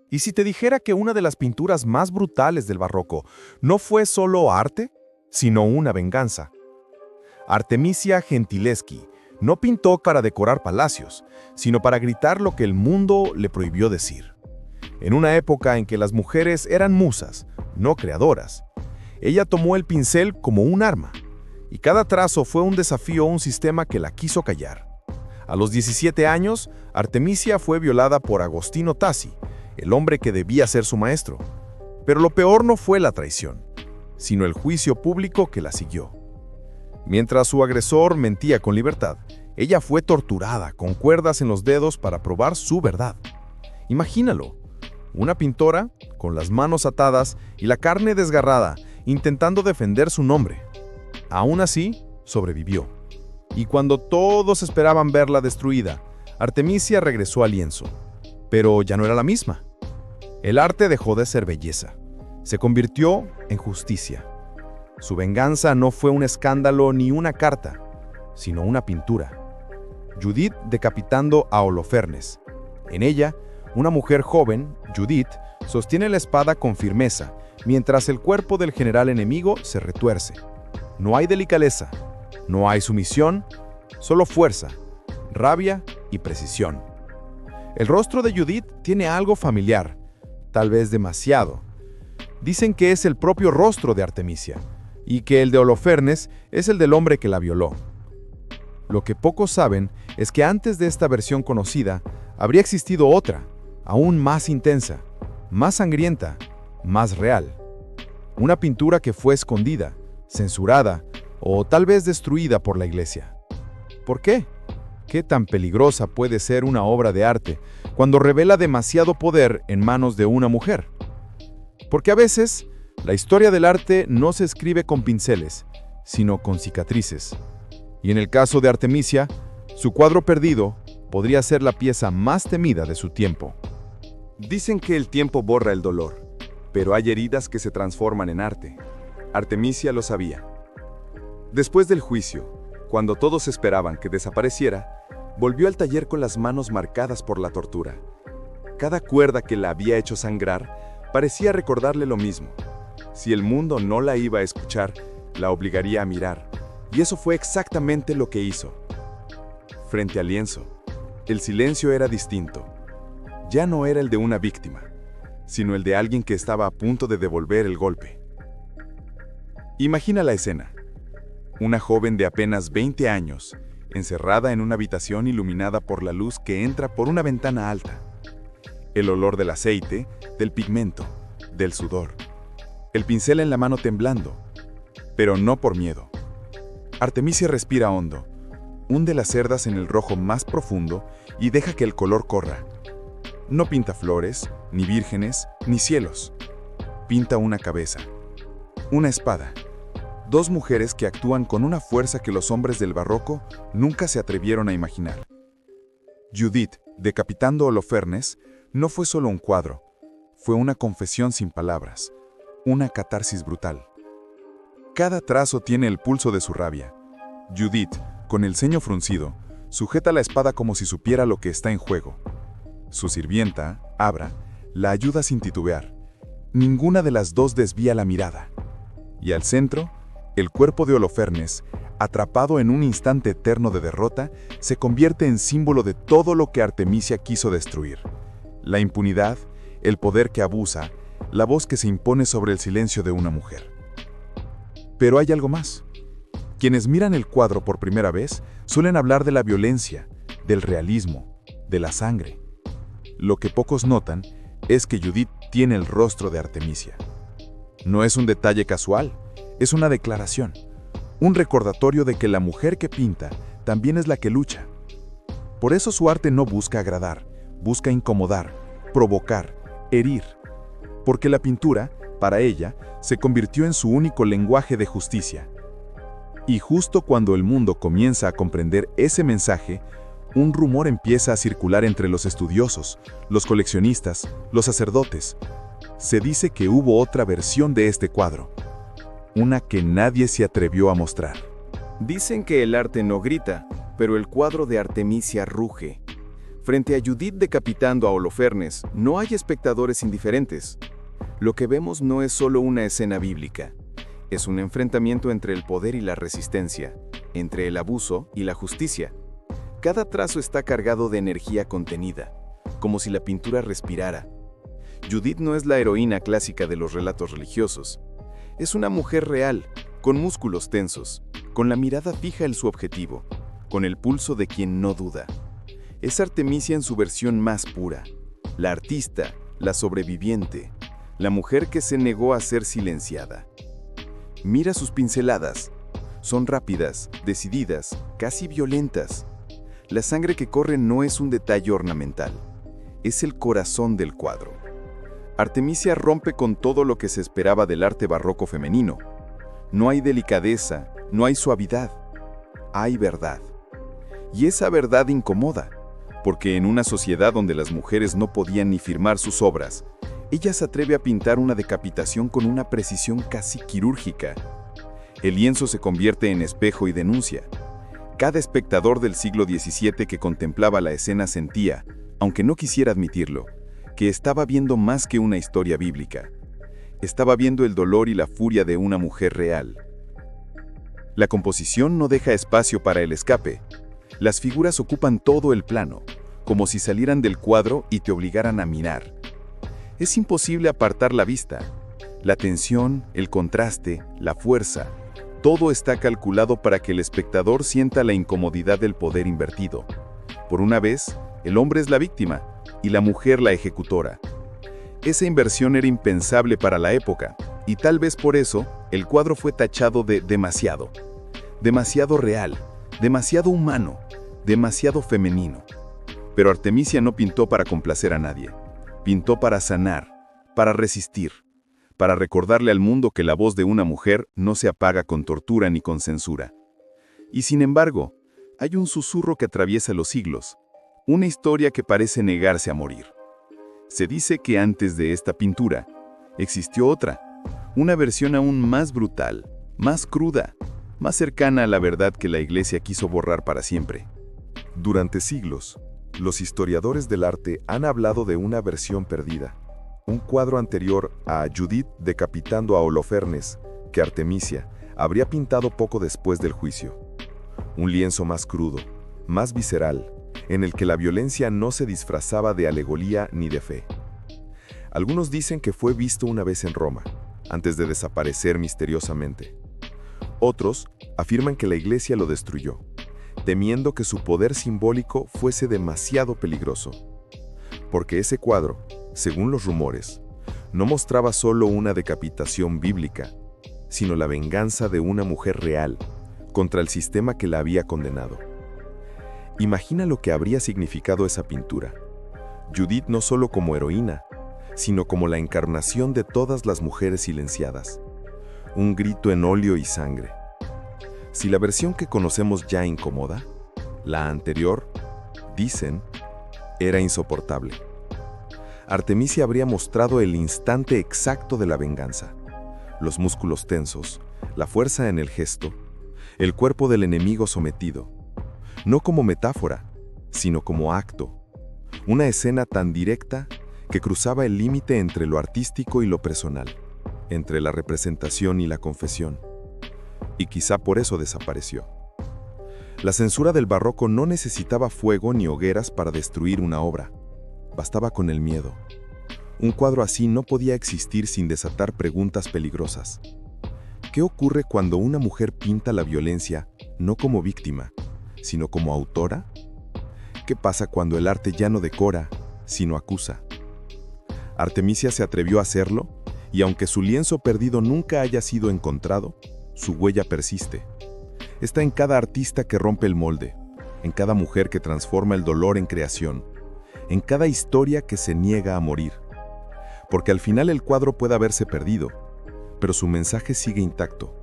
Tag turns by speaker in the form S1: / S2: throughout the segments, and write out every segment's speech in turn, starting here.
S1: ¿Y si te dijera que una de las pinturas más brutales del barroco no fue solo arte, sino una venganza? Artemisia Gentileschi no pintó para decorar palacios, sino para gritar lo que el mundo le prohibió decir. En una época en que las mujeres eran musas, no creadoras, ella tomó el pincel como un arma, y cada trazo fue un desafío a un sistema que la quiso callar. A los 17 años, Artemisia fue violada por Agostino Tassi, el hombre que debía ser su maestro. Pero lo peor no fue la traición, sino el juicio público que la siguió. Mientras su agresor mentía con libertad, ella fue torturada con cuerdas en los dedos para probar su verdad. Imagínalo, una pintora con las manos atadas y la carne desgarrada, intentando defender su nombre. Aún así, sobrevivió. Y cuando todos esperaban verla destruida, Artemisia regresó al lienzo. Pero ya no era la misma. El arte dejó de ser belleza. Se convirtió en justicia. Su venganza no fue un escándalo ni una carta, sino una pintura. Judith decapitando a Holofernes. En ella, una mujer joven, Judith, sostiene la espada con firmeza, mientras el cuerpo del general enemigo se retuerce. No hay delicadeza, no hay sumisión, solo fuerza, rabia y precisión. El rostro de Judith tiene algo familiar, tal vez demasiado. Dicen que es el propio rostro de Artemisia, y que el de Holofernes es el del hombre que la violó. Lo que pocos saben es que antes de esta versión conocida, habría existido otra, aún más intensa, más sangrienta, más real. Una pintura que fue escondida, censurada o tal vez destruida por la Iglesia. ¿Por qué? ¿Qué tan peligrosa puede ser una obra de arte cuando revela demasiado poder en manos de una mujer? Porque a veces, la historia del arte no se escribe con pinceles, sino con cicatrices. Y en el caso de Artemisia, su cuadro perdido podría ser la pieza más temida de su tiempo.
S2: Dicen que el tiempo borra el dolor, pero hay heridas que se transforman en arte. Artemisia lo sabía. Después del juicio, cuando todos esperaban que desapareciera, volvió al taller con las manos marcadas por la tortura. Cada cuerda que la había hecho sangrar parecía recordarle lo mismo. Si el mundo no la iba a escuchar, la obligaría a mirar, y eso fue exactamente lo que hizo. Frente al lienzo, el silencio era distinto. Ya no era el de una víctima, sino el de alguien que estaba a punto de devolver el golpe. Imagina la escena. Una joven de apenas 20 años, encerrada en una habitación iluminada por la luz que entra por una ventana alta. El olor del aceite, del pigmento, del sudor. El pincel en la mano temblando, pero no por miedo. Artemisia respira hondo, hunde las cerdas en el rojo más profundo y deja que el color corra. No pinta flores, ni vírgenes, ni cielos. Pinta una cabeza, una espada. Dos mujeres que actúan con una fuerza que los hombres del barroco nunca se atrevieron a imaginar. Judith, decapitando a Holofernes, no fue solo un cuadro, fue una confesión sin palabras, una catarsis brutal. Cada trazo tiene el pulso de su rabia. Judith, con el ceño fruncido, sujeta la espada como si supiera lo que está en juego. Su sirvienta, Abra, la ayuda sin titubear. Ninguna de las dos desvía la mirada. Y al centro, el cuerpo de Holofernes, atrapado en un instante eterno de derrota, se convierte en símbolo de todo lo que Artemisia quiso destruir. La impunidad, el poder que abusa, la voz que se impone sobre el silencio de una mujer. Pero hay algo más. Quienes miran el cuadro por primera vez suelen hablar de la violencia, del realismo, de la sangre. Lo que pocos notan es que Judith tiene el rostro de Artemisia. No es un detalle casual, es una declaración, un recordatorio de que la mujer que pinta también es la que lucha. Por eso su arte no busca agradar, busca incomodar, provocar, herir. Porque la pintura, para ella, se convirtió en su único lenguaje de justicia. Y justo cuando el mundo comienza a comprender ese mensaje, un rumor empieza a circular entre los estudiosos, los coleccionistas, los sacerdotes. Se dice que hubo otra versión de este cuadro, una que nadie se atrevió a mostrar.
S3: Dicen que el arte no grita, pero el cuadro de Artemisia ruge.
S2: Frente a Judith decapitando a Holofernes, no hay espectadores indiferentes. Lo que vemos no es solo una escena bíblica. Es un enfrentamiento entre el poder y la resistencia, entre el abuso y la justicia. Cada trazo está cargado de energía contenida, como si la pintura respirara. Judith no es la heroína clásica de los relatos religiosos. Es una mujer real, con músculos tensos, con la mirada fija en su objetivo, con el pulso de quien no duda. Es Artemisia en su versión más pura, la artista, la sobreviviente, la mujer que se negó a ser silenciada. Mira sus pinceladas. Son rápidas, decididas, casi violentas. La sangre que corre no es un detalle ornamental, es el corazón del cuadro. Artemisia rompe con todo lo que se esperaba del arte barroco femenino. No hay delicadeza, no hay suavidad, hay verdad. Y esa verdad incomoda, porque en una sociedad donde las mujeres no podían ni firmar sus obras, ella se atreve a pintar una decapitación con una precisión casi quirúrgica. El lienzo se convierte en espejo y denuncia. Cada espectador del siglo XVII que contemplaba la escena sentía, aunque no quisiera admitirlo, que estaba viendo más que una historia bíblica. Estaba viendo el dolor y la furia de una mujer real. La composición no deja espacio para el escape. Las figuras ocupan todo el plano, como si salieran del cuadro y te obligaran a mirar. Es imposible apartar la vista. La tensión, el contraste, la fuerza, todo está calculado para que el espectador sienta la incomodidad del poder invertido. Por una vez, el hombre es la víctima y la mujer la ejecutora. Esa inversión era impensable para la época, y tal vez por eso el cuadro fue tachado de demasiado. Demasiado real, demasiado humano, demasiado femenino. Pero Artemisia no pintó para complacer a nadie. Pintó para sanar, para resistir, para recordarle al mundo que la voz de una mujer no se apaga con tortura ni con censura. Y sin embargo, hay un susurro que atraviesa los siglos, una historia que parece negarse a morir. Se dice que antes de esta pintura, existió otra, una versión aún más brutal, más cruda, más cercana a la verdad que la Iglesia quiso borrar para siempre.
S1: Durante siglos, los historiadores del arte han hablado de una versión perdida, un cuadro anterior a Judith decapitando a Holofernes, que Artemisia habría pintado poco después del juicio. Un lienzo más crudo, más visceral, en el que la violencia no se disfrazaba de alegoría ni de fe. Algunos dicen que fue visto una vez en Roma, antes de desaparecer misteriosamente. Otros afirman que la Iglesia lo destruyó, temiendo que su poder simbólico fuese demasiado peligroso. Porque ese cuadro, según los rumores, no mostraba solo una decapitación bíblica, sino la venganza de una mujer real contra el sistema que la había condenado. Imagina lo que habría significado esa pintura. Judith no solo como heroína, sino como la encarnación de todas las mujeres silenciadas. Un grito en óleo y sangre. Si la versión que conocemos ya incomoda, la anterior, dicen, era insoportable. Artemisia habría mostrado el instante exacto de la venganza. Los músculos tensos, la fuerza en el gesto, el cuerpo del enemigo sometido. No como metáfora, sino como acto. Una escena tan directa que cruzaba el límite entre lo artístico y lo personal, entre la representación y la confesión. Y quizá por eso desapareció. La censura del barroco no necesitaba fuego ni hogueras para destruir una obra. Bastaba con el miedo. Un cuadro así no podía existir sin desatar preguntas peligrosas. ¿Qué ocurre cuando una mujer pinta la violencia no como víctima, sino como autora? ¿Qué pasa cuando el arte ya no decora, sino acusa? Artemisia se atrevió a hacerlo, y aunque su lienzo perdido nunca haya sido encontrado, su huella persiste. Está en cada artista que rompe el molde, en cada mujer que transforma el dolor en creación, en cada historia que se niega a morir. Porque al final el cuadro puede haberse perdido, pero su mensaje sigue intacto.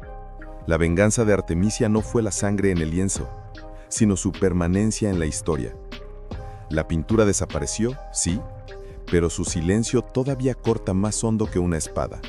S1: La venganza de Artemisia no fue la sangre en el lienzo, sino su permanencia en la historia. La pintura desapareció, sí, pero su silencio todavía corta más hondo que una espada.